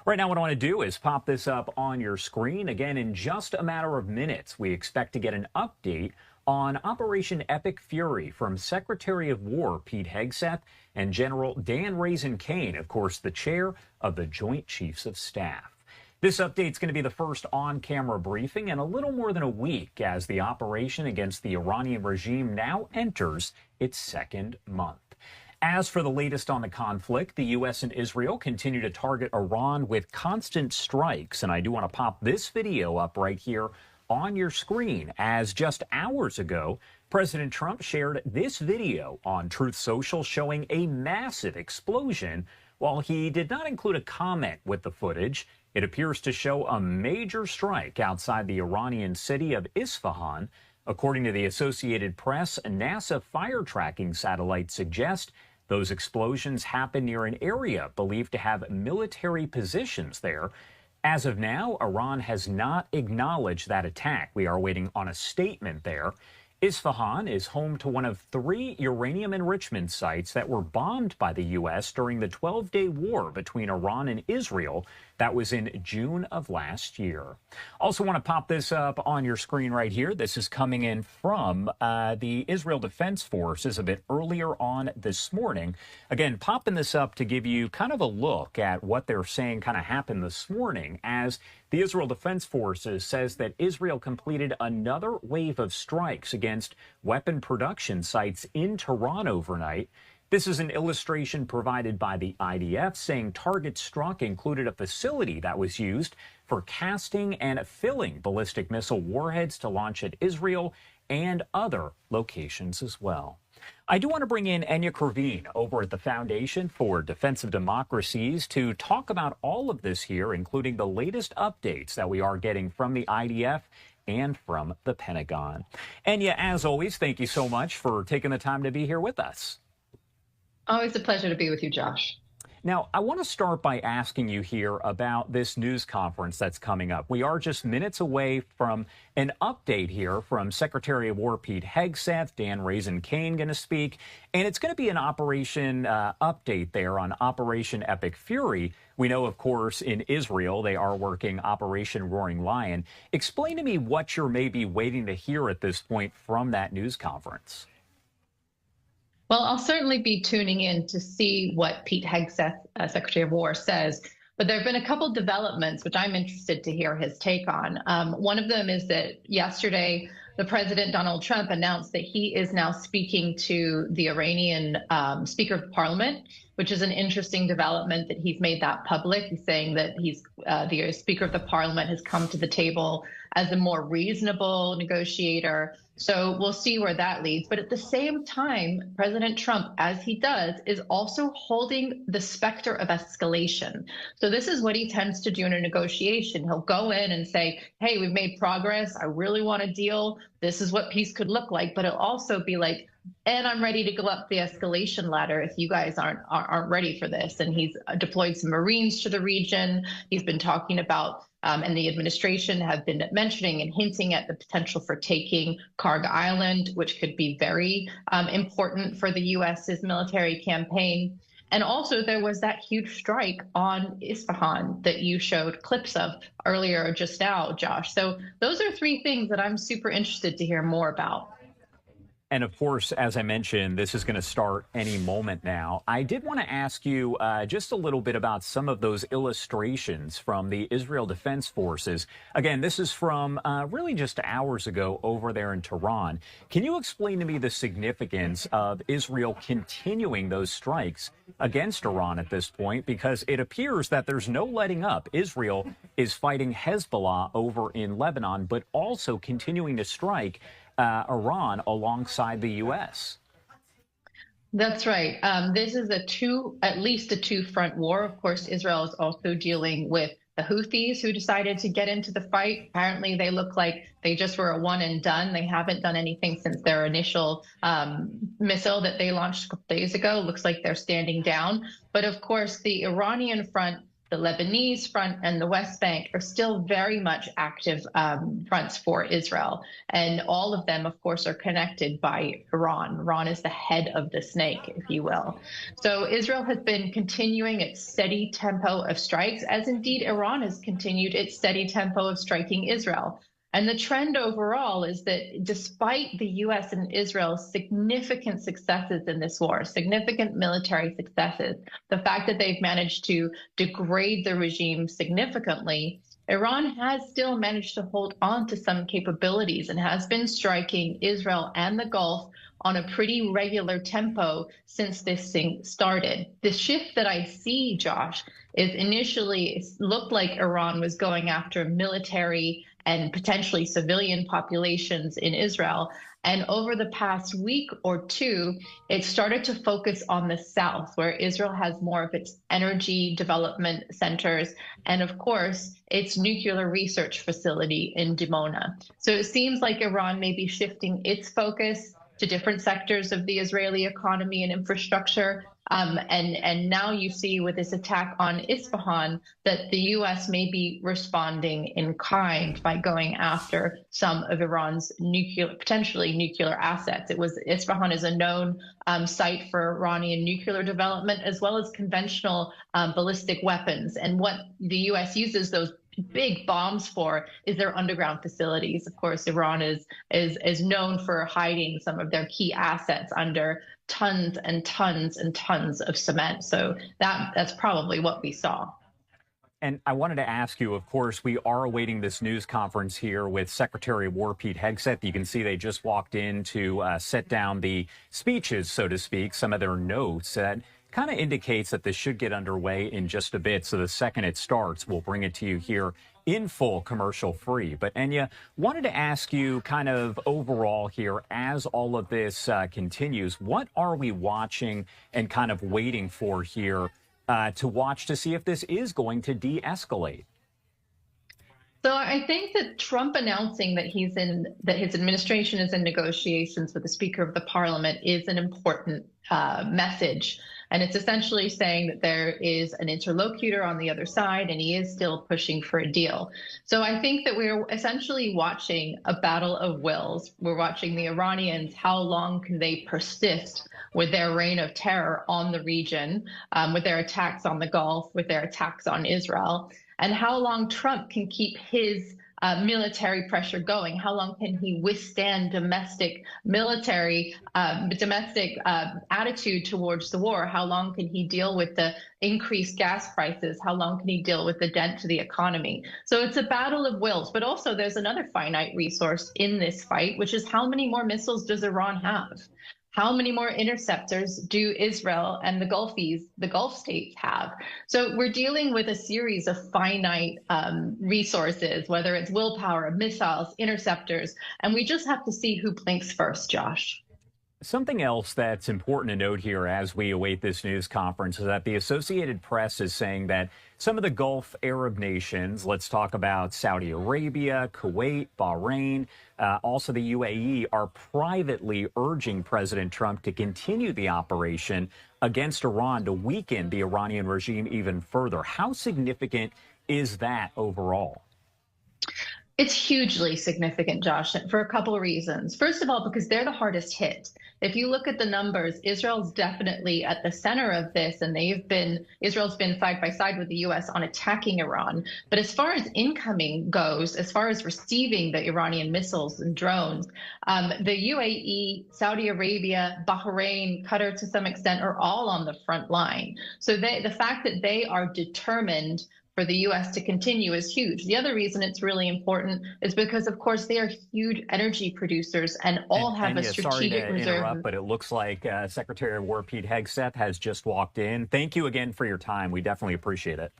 Right now, what I want to do is pop this up on your screen. Again, in just a matter of minutes, we expect to get an update on Operation Epic Fury from Secretary of War Pete Hegseth and General Dan Raisen Kane, of course, the chair of the Joint Chiefs of Staff. This update is going to be the first on-camera briefing in a little more than a week as the operation against the Iranian regime now enters its second month. As for the latest on the conflict, the U.S. and Israel continue to target Iran with constant strikes. And I do want to pop this video up right here on your screen, as just hours ago, President Trump shared this video on Truth Social showing a massive explosion. While he did not include a comment with the footage, it appears to show a major strike outside the Iranian city of Isfahan. According to the Associated Press, NASA fire tracking satellites suggest those explosions happen near an area believed to have military positions there. As of now, Iran has not acknowledged that attack. We are waiting on a statement there. Isfahan is home to one of 3 uranium enrichment sites that were bombed by the U.S. during the 12-day war between Iran and Israel. That was in June of last year. Also want to pop this up on your screen right here. This is coming in from the Israel Defense Forces a bit earlier on this morning. Again, popping this up to give you kind of a look at what they're saying kind of happened this morning, as the Israel Defense Forces says that Israel completed another wave of strikes against weapon production sites in Tehran overnight. This is an illustration provided by the IDF saying targets struck included a facility that was used for casting and filling ballistic missile warheads to launch at Israel and other locations as well. I do want to bring in Enya Kravin over at the Foundation for Defense of Democracies to talk about all of this here, including the latest updates that we are getting from the IDF and from the Pentagon. Enya, as always, thank you so much for taking the time to be here with us. Always a pleasure to be with you, Josh. Now, I want to start by asking you here about this news conference that's coming up. We are just minutes away from an update here from Secretary of War Pete Hegseth, Dan Raisen Kane going to speak, and it's going to be an operation update there on Operation Epic Fury. We know, of course, in Israel, they are working Operation Roaring Lion. Explain to me what you're maybe waiting to hear at this point from that news conference. Well, I'll certainly be tuning in to see what Pete Hegseth, Secretary of War, says. But there have been a couple developments which I'm interested to hear his take on. One of them is that yesterday, the President Donald Trump announced that he is now speaking to the Iranian Speaker of Parliament, which is an interesting development that he's made that public. He's saying that the Speaker of the Parliament has come to the table as a more reasonable negotiator. So we'll see where that leads. But at the same time, President Trump, as he does, is also holding the specter of escalation. So this is what he tends to do in a negotiation. He'll go in and say, hey, we've made progress. I really want a deal. This is what peace could look like. But it'll also be like, and I'm ready to go up the escalation ladder if you guys aren't ready for this. And he's deployed some Marines to the region. He's been talking about and the administration have been mentioning and hinting at the potential for taking Karg Island, which could be very important for the U.S.'s military campaign. And also there was that huge strike on Isfahan that you showed clips of earlier just now, Josh. So those are 3 things that I'm super interested to hear more about. And of course, as I mentioned, this is going to start any moment now. I did want to ask you just a little bit about some of those illustrations from the Israel Defense Forces. Again, this is from really just hours ago over there in Tehran. Can you explain to me the significance of Israel continuing those strikes against Iran at this point? Because it appears that there's no letting up. Israel is fighting Hezbollah over in Lebanon, but also continuing to strike Iran alongside the U.S. That's right. This is at least a 2-front war. Of course, Israel is also dealing with the Houthis who decided to get into the fight. Apparently, they look like they just were a one and done. They haven't done anything since their initial missile that they launched a couple days ago. Looks like they're standing down. But of course, the Iranian front the Lebanese front, and the West Bank are still very much active fronts for Israel. And all of them, of course, are connected by Iran. Iran is the head of the snake, if you will. So Israel has been continuing its steady tempo of strikes, as indeed Iran has continued its steady tempo of striking Israel. And the trend overall is that despite the U.S. and Israel's significant successes in this war, significant military successes, the fact that they've managed to degrade the regime significantly, Iran has still managed to hold on to some capabilities and has been striking Israel and the Gulf on a pretty regular tempo since this thing started. The shift that I see, Josh, is initially it looked like Iran was going after military and potentially civilian populations in Israel. And over the past week or two, it started to focus on the south, where Israel has more of its energy development centers and, of course, its nuclear research facility in Dimona. So it seems like Iran may be shifting its focus to different sectors of the Israeli economy and infrastructure. And now you see with this attack on Isfahan that the U.S. may be responding in kind by going after some of Iran's potentially nuclear assets. Isfahan is a known site for Iranian nuclear development as well as conventional ballistic weapons. And what the U.S. uses those big bombs for is their underground facilities. Of course, Iran is known for hiding some of their key assets under tons and tons and tons of cement. So that's probably what we saw. And I wanted to ask you, of course, we are awaiting this news conference here with Secretary of War Pete Hegseth. You can see they just walked in to set down the speeches, so to speak, some of their notes. That kind of indicates that this should get underway in just a bit. So the second it starts, we'll bring it to you here in full commercial free. But Enya, wanted to ask you kind of overall here as all of this continues, what are we watching and kind of waiting for here to watch to see if this is going to de-escalate? So I think that Trump announcing that his administration is in negotiations with the Speaker of the Parliament is an important message. And it's essentially saying that there is an interlocutor on the other side, and he is still pushing for a deal. So I think that we're essentially watching a battle of wills. We're watching the Iranians. How long can they persist with their reign of terror on the region, with their attacks on the Gulf, with their attacks on Israel? And how long Trump can keep his military pressure going? How long can he withstand domestic attitude towards the war? How long can he deal with the increased gas prices? How long can he deal with the dent to the economy? So it's a battle of wills, but also there's another finite resource in this fight, which is how many more missiles does Iran have? How many more interceptors do Israel and the Gulf states have? So we're dealing with a series of finite resources, whether it's willpower, missiles, interceptors, and we just have to see who blinks first, Josh. Something else that's important to note here as we await this news conference is that the Associated Press is saying that some of the Gulf Arab nations, let's talk about Saudi Arabia, Kuwait, Bahrain, also the UAE, are privately urging President Trump to continue the operation against Iran to weaken the Iranian regime even further. How significant is that overall? It's hugely significant, Josh, for a couple of reasons. First of all, because they're the hardest hit. If you look at the numbers, Israel's definitely at the center of this, and Israel's been side by side with the U.S. on attacking Iran. But as far as incoming goes, as far as receiving the Iranian missiles and drones, the UAE, Saudi Arabia, Bahrain, Qatar to some extent are all on the front line. So the fact that they are determined for the U.S. to continue is huge. The other reason it's really important is because, of course, they are huge energy producers and all have a strategic reserve. Sorry to interrupt, but it looks like Secretary of War Pete Hegseth has just walked in. Thank you again for your time. We definitely appreciate it.